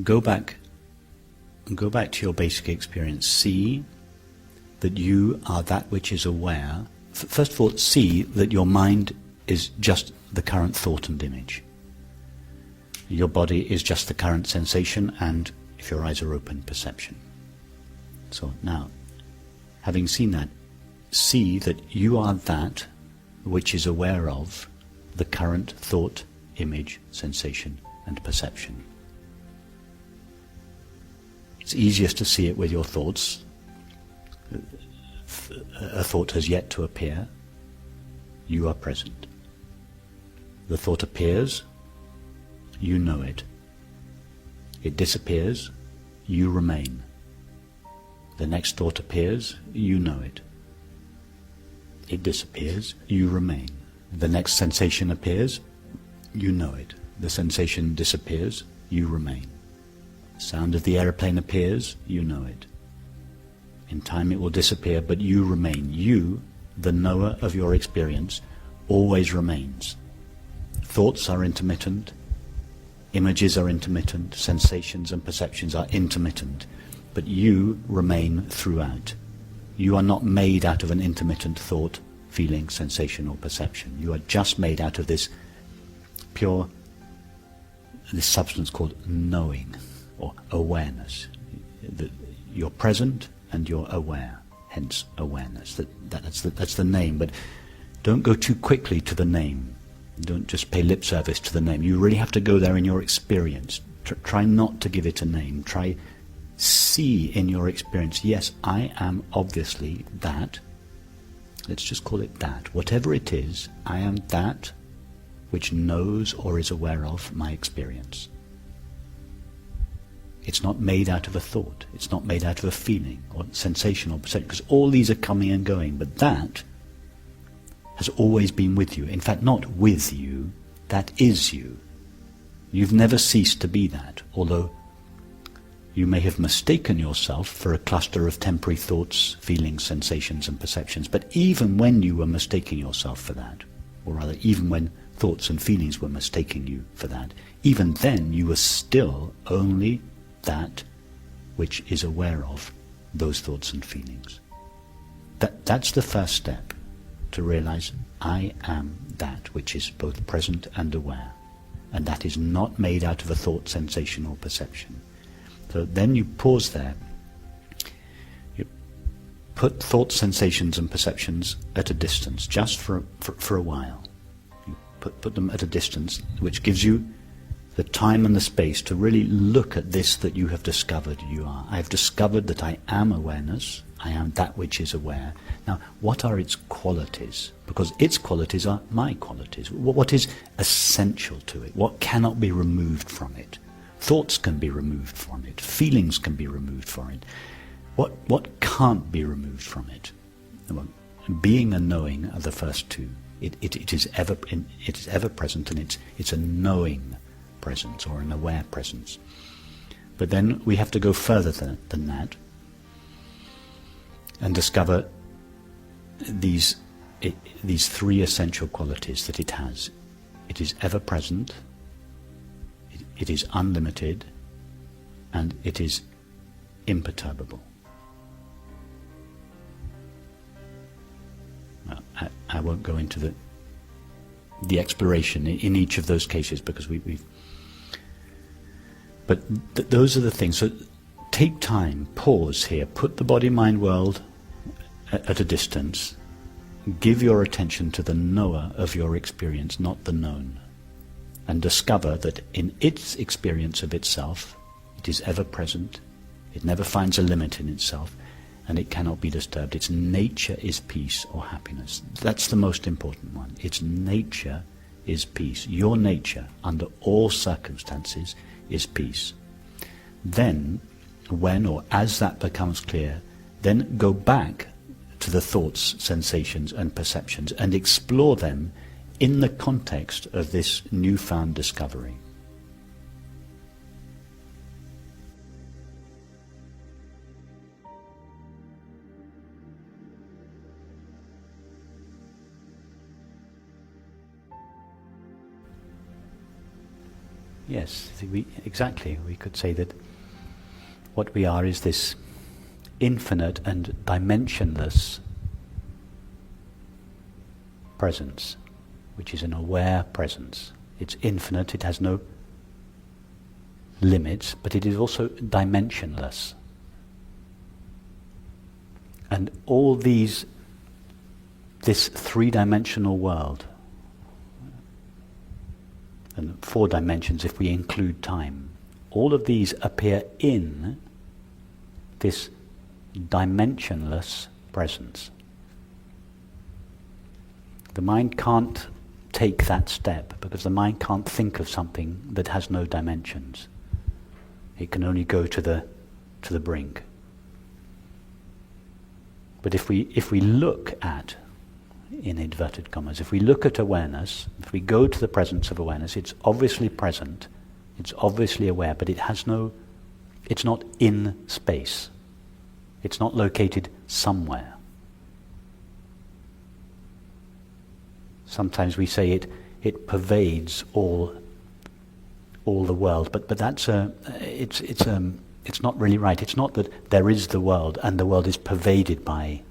go back to your basic experience. See that you are that which is aware. First of all, see that your mind is just the current thought and image. Your body is just the current sensation, and if your eyes are open, perception. So now, having seen that, see that you are that which is aware of the current thought, image, sensation, and perception. It's easiest to see it with your thoughts. A thought has yet to appear. You are present. The thought appears. You know it. It disappears. You remain. The next thought appears. You know it. It disappears. You remain. The next sensation appears. You know it. The sensation disappears. You remain. The sound of the aeroplane appears. You know it. In time it will disappear, but you remain. You, the knower of your experience, always remains. Thoughts are intermittent. Images are intermittent. Sensations and perceptions are intermittent. But you remain throughout. You are not made out of an intermittent thought, feeling, sensation or perception. You are just made out of this pure, this substance called knowing or awareness. You're present and you're aware, hence awareness. That's the name, but don't go too quickly to the name. Don't just pay lip service to the name. You really have to go there in your experience. Try not to give it a name. Try see in your experience, yes, I am obviously that. Let's just call it that. Whatever it is, I am that which knows or is aware of my experience. It's not made out of a thought. It's not made out of a feeling or sensation or perception, because all these are coming and going. But that has always been with you. In fact, not with you, that is you. You've never ceased to be that, although you may have mistaken yourself for a cluster of temporary thoughts, feelings, sensations and perceptions. But even when you were mistaking yourself for that, or rather even when thoughts and feelings were mistaking you for that, even then you were still only that which is aware of those thoughts and feelings. That's the first step, to realize I am that which is both present and aware, and that is not made out of a thought, sensation or perception. So then you pause there. You put thoughts, sensations and perceptions at a distance, just for a while. You put them at a distance, which gives you the time and the space to really look at this that you have discovered you are. I have discovered that I am awareness. I am that which is aware. Now, what are its qualities? Because its qualities are my qualities. What is essential to it? What cannot be removed from it? Thoughts can be removed from it. Feelings can be removed from it. What can't be removed from it? Well, being and knowing are the first two. It is ever present, and it's a knowing presence or an aware presence. But then we have to go further than that and discover these three essential qualities that it has. It is ever present, it is unlimited, and it is imperturbable. Well, I won't go into the exploration in each of those cases, because we've but those are the things. So take time, pause here, put the body-mind world at a distance, give your attention to the knower of your experience, not the known, and discover that in its experience of itself, it is ever present, it never finds a limit in itself, and it cannot be disturbed. Its nature is peace or happiness. That's the most important one. Its nature is peace. Your nature, under all circumstances, is peace. Then, when or as that becomes clear, then go back to the thoughts, sensations and perceptions and explore them in the context of this newfound discovery. Yes, exactly. We could say that what we are is this infinite and dimensionless presence, which is an aware presence. It's infinite, it has no limits, but it is also dimensionless. And all this three-dimensional world, and 4 dimensions if we include time, all of these appear in this dimensionless presence. The mind can't take that step because the mind can't think of something that has no dimensions. It can only go to the brink. But if we look at, in inverted commas, if we look at awareness, if we go to the presence of awareness, it's obviously present, it's obviously aware, but it's not in space. It's not located somewhere. Sometimes we say it pervades all the world, but that's it's not really right. It's not that there is the world and the world is pervaded by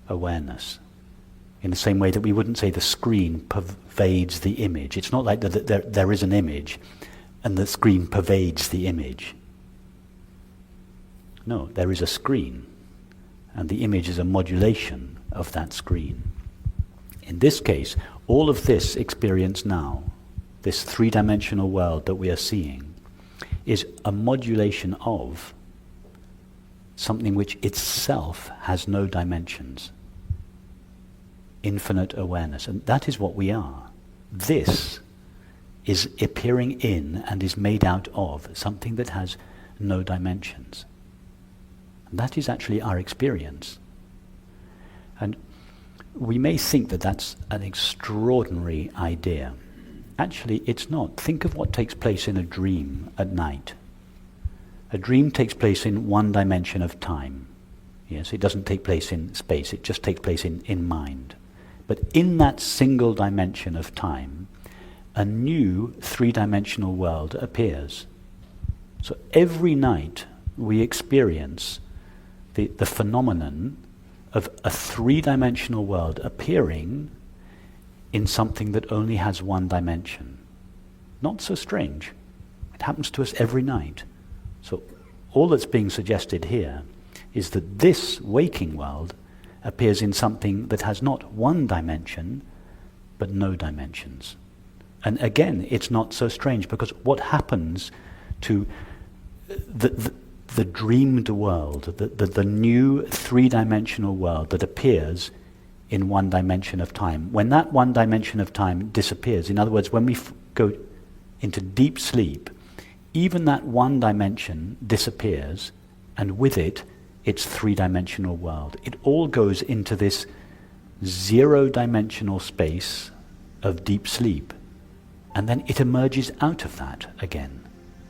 awareness. In the same way that we wouldn't say the screen pervades the image. It's not like there is an image and the screen pervades the image. No, there is a screen and the image is a modulation of that screen. In this case, all of this experience now, this three-dimensional world that we are seeing, is a modulation of something which itself has no dimensions. Infinite awareness. And that is what we are. This is appearing in and is made out of something that has no dimensions. And that is actually our experience. And we may think that that's an extraordinary idea. Actually, it's not. Think of what takes place in a dream at night. A dream takes place in one dimension of time. Yes, it doesn't take place in space, it just takes place in mind. But in that single dimension of time, a new three-dimensional world appears. So every night we experience the phenomenon of a three-dimensional world appearing in something that only has one dimension. Not so strange. It happens to us every night. So all that's being suggested here is that this waking world appears in something that has not one dimension, but no dimensions. And again, it's not so strange, because what happens to the dreamed world, the new three-dimensional world that appears in one dimension of time, when that one dimension of time disappears, in other words, when we go into deep sleep, even that one dimension disappears, and with it, its three-dimensional world. It all goes into this zero-dimensional space of deep sleep, and then it emerges out of that again.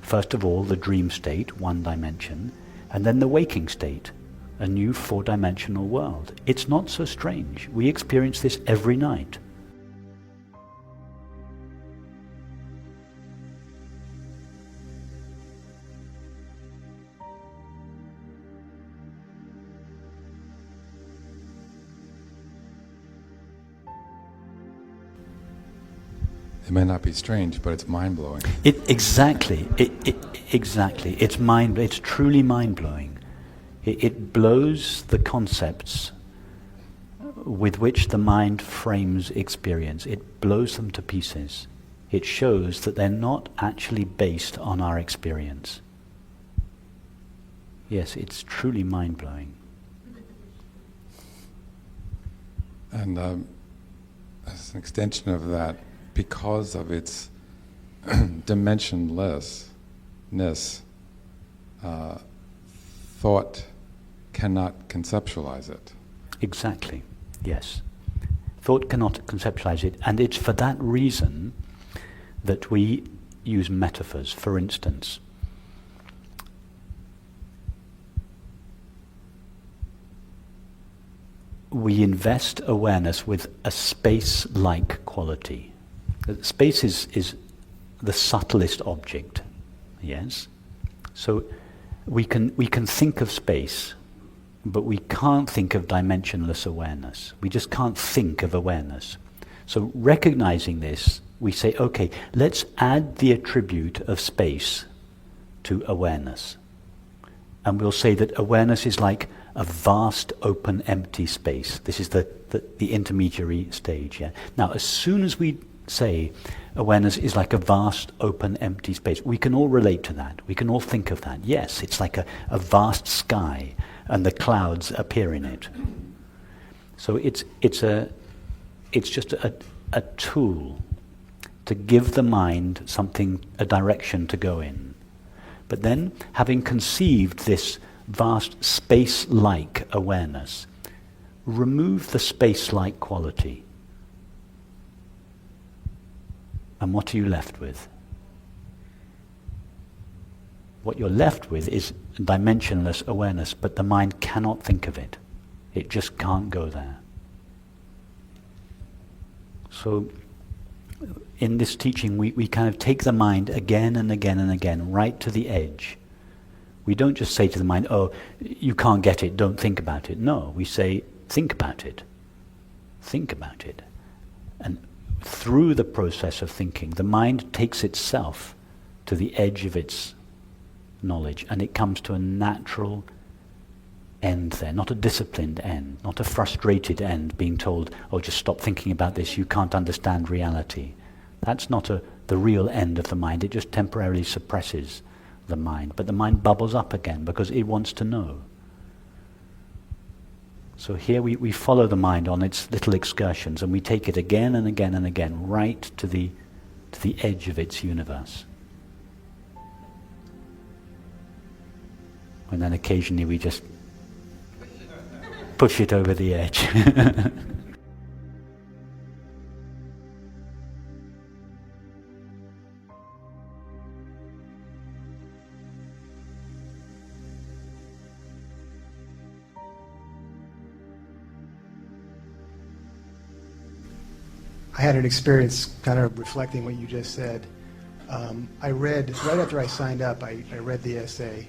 First of all, the dream state, one dimension, and then the waking state, a new four-dimensional world. It's not so strange. We experience this every night. It may not be strange, but it's mind-blowing. Exactly. Exactly. It's truly mind-blowing. It blows the concepts with which the mind frames experience. It blows them to pieces. It shows that they're not actually based on our experience. Yes, it's truly mind-blowing. And as an extension of that, because of its dimensionlessness, thought cannot conceptualize it. Exactly, yes. Thought cannot conceptualize it, and it's for that reason that we use metaphors. For instance, we invest awareness with a space-like quality. Space is the subtlest object. Yes? So we can think of space, but we can't think of dimensionless awareness. We just can't think of awareness. So recognizing this, we say, okay, let's add the attribute of space to awareness. And we'll say that awareness is like a vast, open, empty space. This is the intermediary stage. Yeah? Now, as soon as we say awareness is like a vast, open, empty space, we can all relate to that. We can all think of that. Yes, it's like a vast sky, and the clouds appear in it. So it's just a tool to give the mind something, a direction to go in. But then, having conceived this vast space-like awareness, remove the space-like quality. And what are you left with? What you're left with is dimensionless awareness, but the mind cannot think of it. It just can't go there. So, in this teaching, we kind of take the mind again and again and again, right to the edge. We don't just say to the mind, oh, you can't get it, don't think about it. No, we say, think about it. Think about it. And through the process of thinking, the mind takes itself to the edge of its knowledge, and it comes to a natural end there, not a disciplined end, not a frustrated end, being told, oh, just stop thinking about this, you can't understand reality. That's not the real end of the mind. It just temporarily suppresses the mind. But the mind bubbles up again because it wants to know. So here we follow the mind on its little excursions, and we take it again and again and again right to the edge of its universe. And then occasionally we just push it over the edge. I had an experience kind of reflecting what you just said. I read, right after I signed up, I read the essay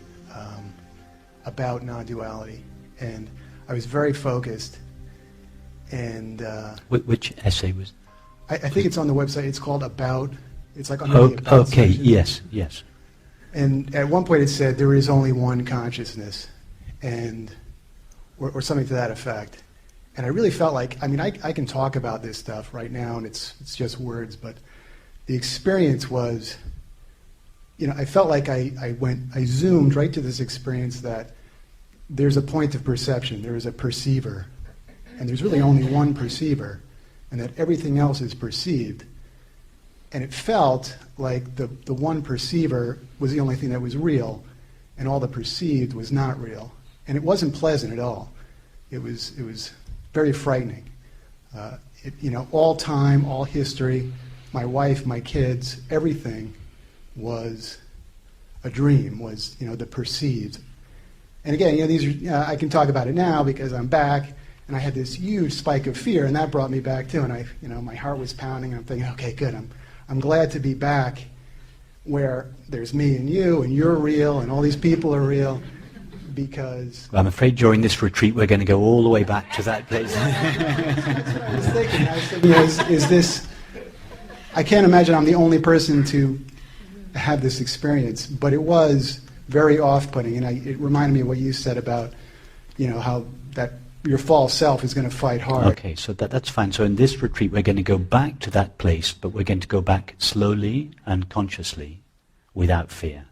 about non-duality, and I was very focused. And which essay was? I think it's on the website. It's called About. It's like under the About okay, section. yes. And at one point it said there is only one consciousness, and or something to that effect. And I really felt like, I mean, I can talk about this stuff right now, and it's just words, but the experience was, you know, I felt like I zoomed right to this experience that there's a point of perception, there is a perceiver, and there's really only one perceiver, and that everything else is perceived. And it felt like the one perceiver was the only thing that was real, and all the perceived was not real. And it wasn't pleasant at all. It was very frightening. You know, all time, all history, my wife, my kids, everything was a dream, was, you know, the perceived. And again, you know, these are, I can talk about it now because I'm back, and I had this huge spike of fear, and that brought me back too. And I, you know, my heart was pounding, and I'm thinking, okay, good, I'm glad to be back where there's me and you're real, and all these people are real. Because I'm afraid during this retreat we're going to go all the way back to that place. I was thinking, you know, is this, I can't imagine I'm the only person to have this experience, but it was very off-putting, and it reminded me of what you said about, you know, how that your false self is going to fight hard. Okay, so that's fine. So in this retreat we're going to go back to that place, but we're going to go back slowly and consciously, without fear.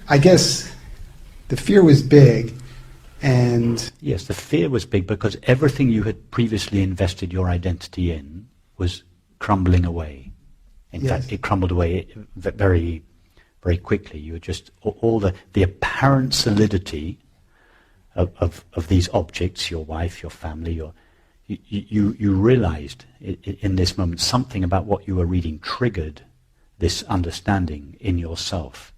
I guess the fear was big, and... Yes, the fear was big because everything you had previously invested your identity in was crumbling away. In fact, it crumbled away very, very quickly. You were just, all the apparent solidity of these objects, your wife, your family, you realized in this moment something about what you were reading triggered this understanding in yourself,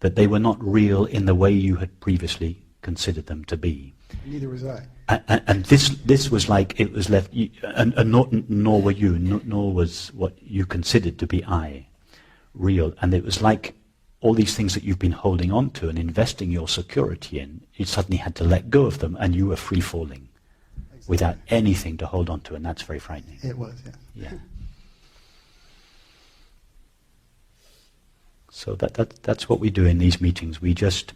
that they were not real in the way you had previously considered them to be. Neither was I. And this was like it was left, and nor were you, nor was what you considered to be I real. And it was like all these things that you've been holding on to and investing your security in, you suddenly had to let go of them, and you were free falling without anything to hold on to, and that's very frightening. It was, yeah. Yeah. So that's what we do in these meetings. We just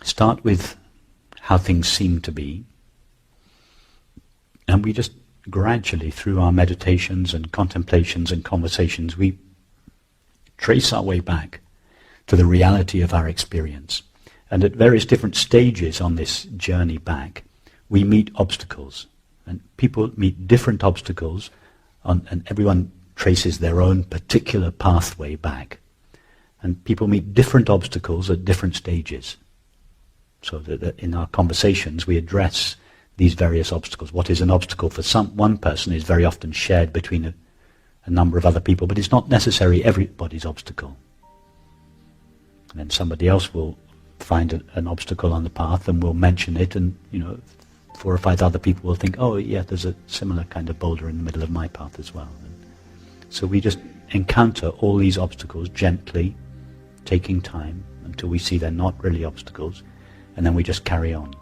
start with how things seem to be, and we just gradually, through our meditations and contemplations and conversations, we trace our way back to the reality of our experience. And at various different stages on this journey back, we meet obstacles. And people meet different obstacles, and everyone traces their own particular pathway back. And people meet different obstacles at different stages. So that in our conversations we address these various obstacles. What is an obstacle for one person is very often shared between a number of other people, but it's not necessarily everybody's obstacle. And then somebody else will find an obstacle on the path and will mention it, and 4 or 5 other people will think, oh yeah, there's a similar kind of boulder in the middle of my path as well. And so we just encounter all these obstacles gently, taking time until we see they're not really obstacles, and then we just carry on.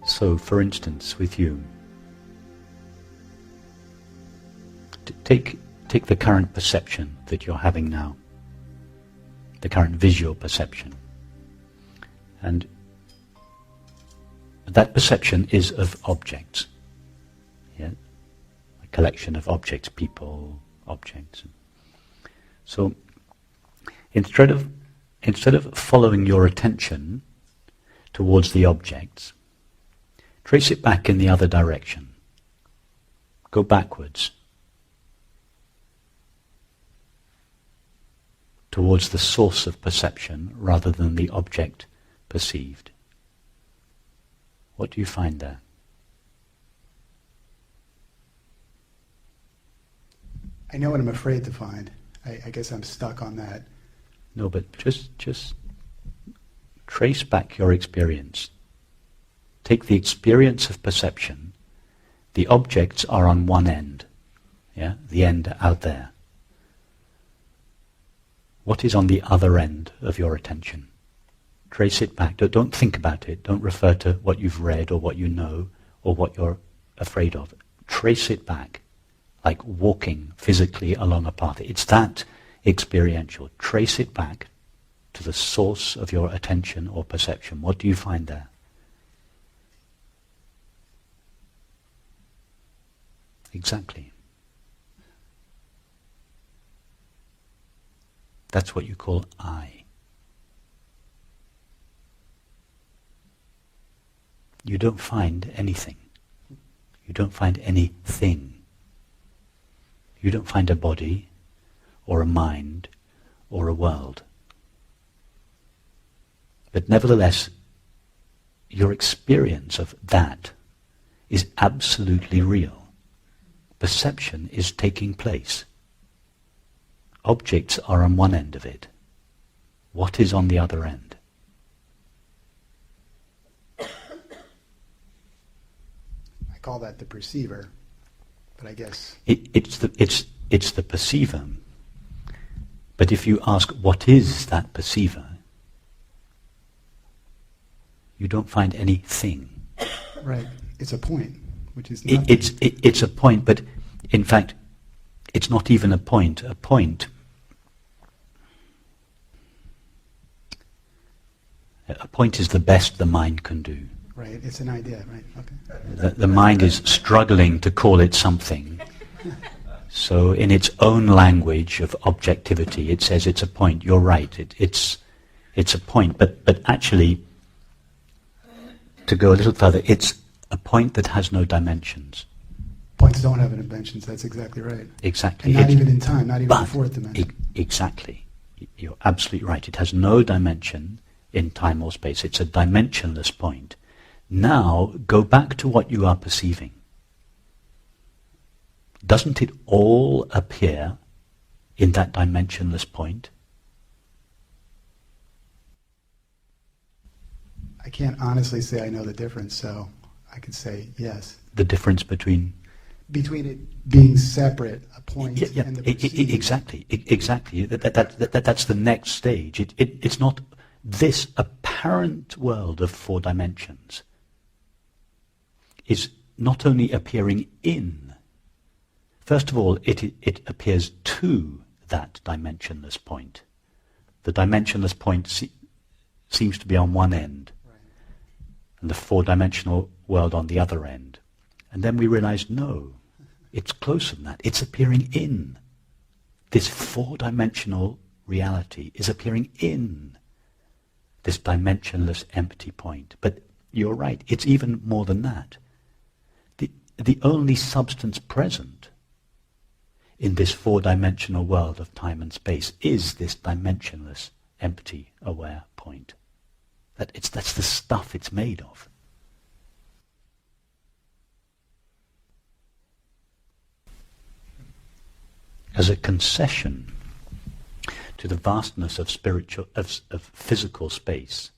So, for instance, with you, take the current perception that you're having now, the current visual perception, and that perception is of objects, yeah? A collection of objects, people, objects. So, instead of following your attention towards the objects, trace it back in the other direction. Go backwards towards the source of perception rather than the object perceived. What do you find there? I know what I'm afraid to find. I guess I'm stuck on that. No, but just trace back your experience. Take the experience of perception. The objects are on one end, yeah, the end out there. What is on the other end of your attention? Trace it back. Don't think about it. Don't refer to what you've read or what you know or what you're afraid of. Trace it back, like walking physically along a path. It's that experiential. Trace it back to the source of your attention or perception. What do you find there? Exactly. That's what you call I. You don't find anything. You don't find anything. You don't find a body, or a mind, or a world. But nevertheless, your experience of that is absolutely real. Perception is taking place. Objects are on one end of it. What is on the other end? I call that the perceiver, but I guess It's the perceiver. But if you ask what is that perceiver, you don't find anything. right. It's a point, which is nothing. It's a point, but in fact, it's not even a point. A point is the best the mind can do. Right. It's an idea. Right. Okay. The mind is struggling to call it something. So in its own language of objectivity, it says it's a point. You're right. It's a point. But actually, to go a little further, it's a point that has no dimensions. Points don't have dimensions. That's exactly right. Exactly. And not even in time. Not even in fourth dimension. Exactly. You're absolutely right. It has no dimension in time or space. It's a dimensionless point. Now go back to what you are perceiving. Doesn't it all appear in that dimensionless point? I can't honestly say I know the difference, so I could say yes. The difference between It being separate, a point, and the perceiving. exactly. That's the next stage. It's not this apparent world of four dimensions is not only appearing in. First of all, it appears to that dimensionless point. The dimensionless point seems to be on one end, and the four-dimensional world on the other end. And then we realize, no, it's closer than that. It's appearing in. This four-dimensional reality is appearing in this dimensionless empty point. But you're right, it's even more than that. The only substance present in this four-dimensional world of time and space is this dimensionless, empty, aware point. That's the stuff it's made of. As a concession to the vastness of physical space,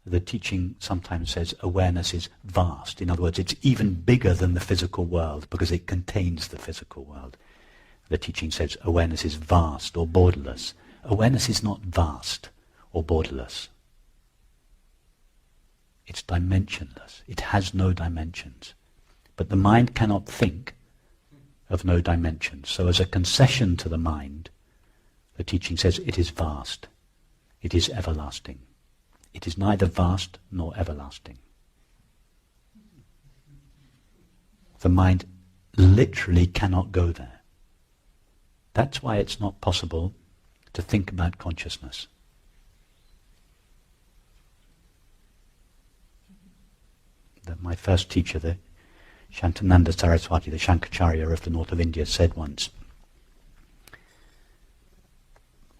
the teaching sometimes says awareness is vast. In other words, it's even bigger than the physical world because it contains the physical world. The teaching says awareness is vast or borderless. Awareness is not vast or borderless. It's dimensionless. It has no dimensions. But the mind cannot think of no dimensions. So as a concession to the mind, the teaching says it is vast. It is everlasting. It is neither vast nor everlasting. The mind literally cannot go there. That's why it's not possible to think about consciousness. My first teacher, the Shantananda Saraswati, the Shankaracharya of the north of India, said once,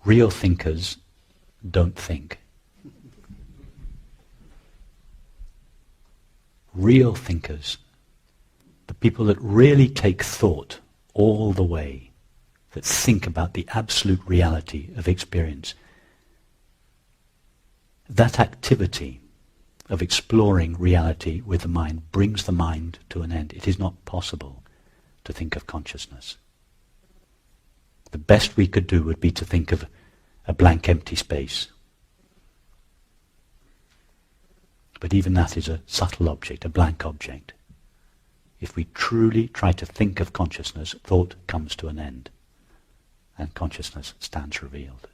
real thinkers don't think. Real thinkers, the people that really take thought all the way, that think about the absolute reality of experience, that activity of exploring reality with the mind brings the mind to an end. It is not possible to think of consciousness. The best we could do would be to think of a blank, empty space. But even that is a subtle object, a blank object. If we truly try to think of consciousness, thought comes to an end, and consciousness stands revealed.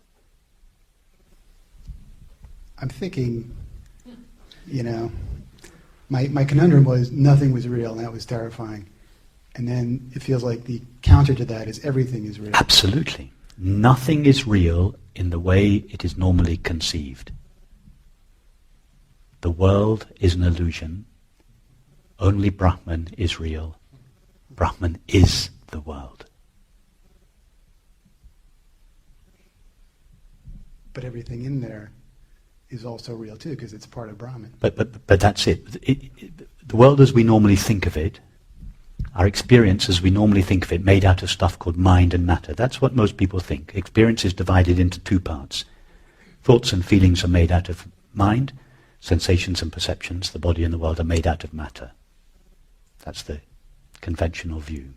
I'm thinking, my conundrum was nothing was real, and that was terrifying. And then it feels like the counter to that is everything is real. Absolutely. Nothing is real in the way it is normally conceived. The world is an illusion. Only Brahman is real. Brahman is the world. But everything in there is also real too, because it's part of Brahman. But that's it. The world as we normally think of it, our experience as we normally think of it, made out of stuff called mind and matter. That's what most people think. Experience is divided into two parts. Thoughts and feelings are made out of mind. Sensations and perceptions, the body and the world, are made out of matter. That's the conventional view.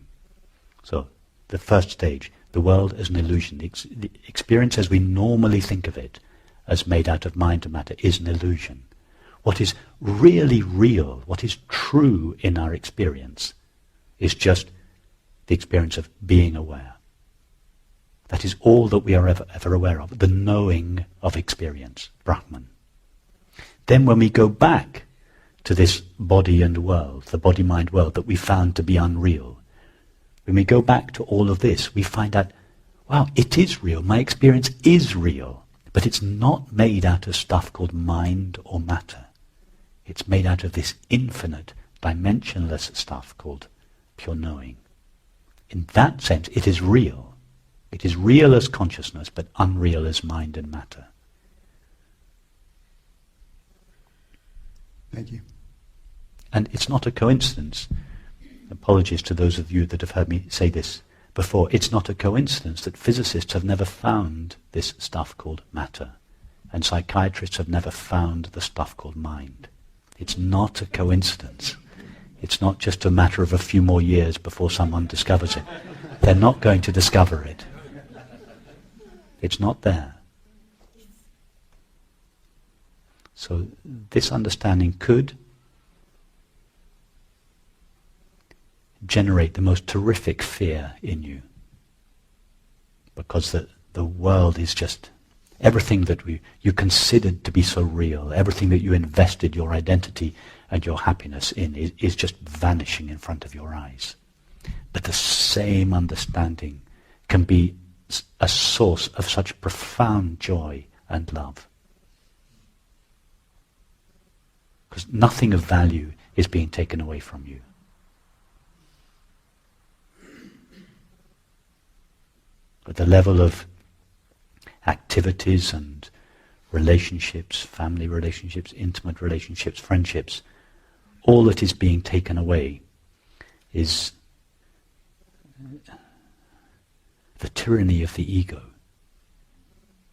So, the first stage, the world as an illusion. The experience as we normally think of it, as made out of mind and matter, is an illusion. What is really real, what is true in our experience, is just the experience of being aware. That is all that we are ever aware of, the knowing of experience, Brahman. Then when we go back to this body and world, the body-mind world that we found to be unreal, when we go back to all of this, we find out, wow, it is real, my experience is real, but it's not made out of stuff called mind or matter. It's made out of this infinite, dimensionless stuff called pure knowing. In that sense, it is real. It is real as consciousness, but unreal as mind and matter. Thank you. And it's not a coincidence. Apologies to those of you that have heard me say this before. It's not a coincidence that physicists have never found this stuff called matter, and psychiatrists have never found the stuff called mind. It's not a coincidence. It's not just a matter of a few more years before someone discovers it. They're not going to discover it. It's not there. So this understanding could generate the most terrific fear in you, because the world is just, everything that you considered to be so real, everything that you invested your identity and your happiness in is just vanishing in front of your eyes. But the same understanding can be a source of such profound joy and love. Because nothing of value is being taken away from you. At the level of activities and relationships, family relationships, intimate relationships, friendships, all that is being taken away is the tyranny of the ego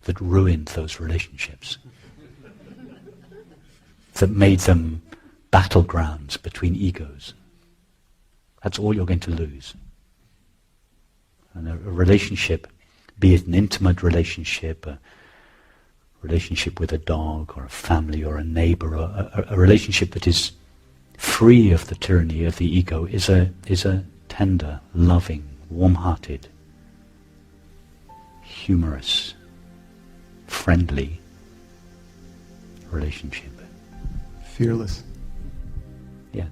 that ruined those relationships, that made them battlegrounds between egos. That's all you're going to lose. And a relationship, be it an intimate relationship, a relationship with a dog or a family or a neighbor, or a relationship that is free of the tyranny of the ego, is a tender, loving, warm-hearted, humorous, friendly relationship. Fearless. Yes.